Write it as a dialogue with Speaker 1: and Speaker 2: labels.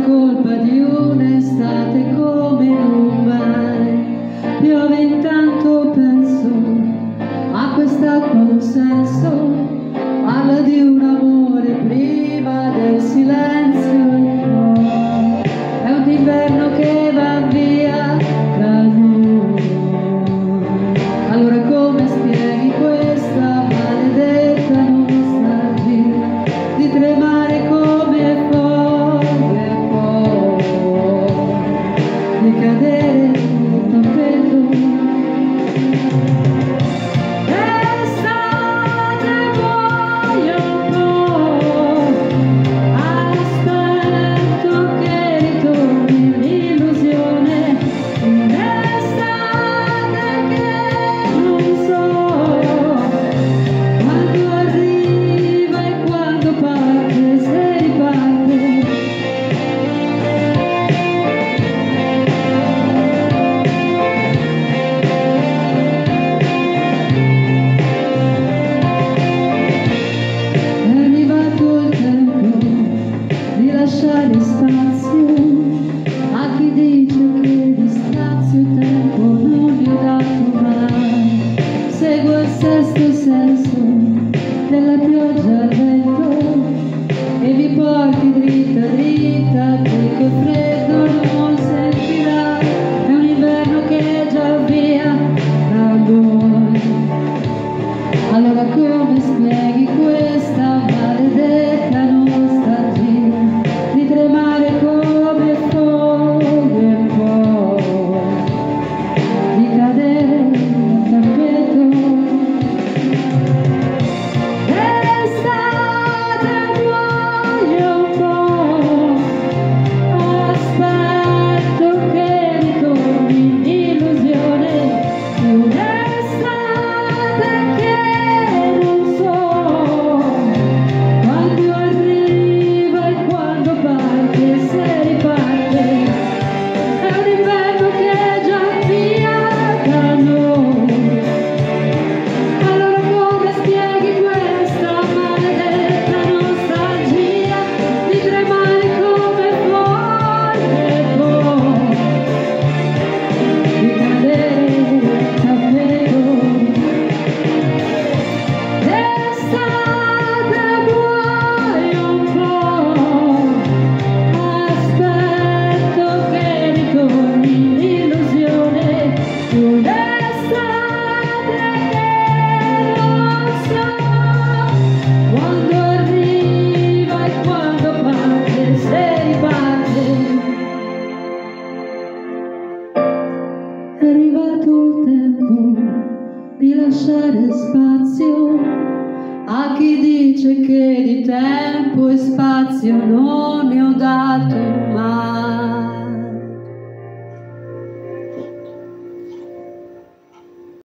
Speaker 1: colpa di un'estate come non mai. Piove intanto penso a quest'acqua un senso, parla di un amore prima del silenzio e poi è un inverno che va via da noi. Allora come spieghi questa maledetta nostalgia di tremare come foglie e poi di cadere nel tappeto? Lasciare spazio a chi dice che di strazio e tempo non mi ho dato mai. Seguo il sesto senso della pioggia al vento e mi porti dritta dritta, te che freddo non sentirai. È un inverno che è già via da noi. Allora come spieghi questa maledetta nostalgia di tremare come foglie e poi di cadere nel tappeto? Estate, muoio un po', aspetto che ritorni l'illusione di un'estate che non so quando arriva e quando parte, se riparte. È un inverno che è già via da noi. Allora come spieghi questa maledetta nostalgia di tremare come foglie e poi di cadere nel tappeto? D'estate muoio un po', aspetto che ritorni l'illusione di un'estate che non so quando arriva e quando parte, se riparte. È arrivato il tempo di lasciare spazio a chi dice che di tempo e spazio non ne ho dato mai.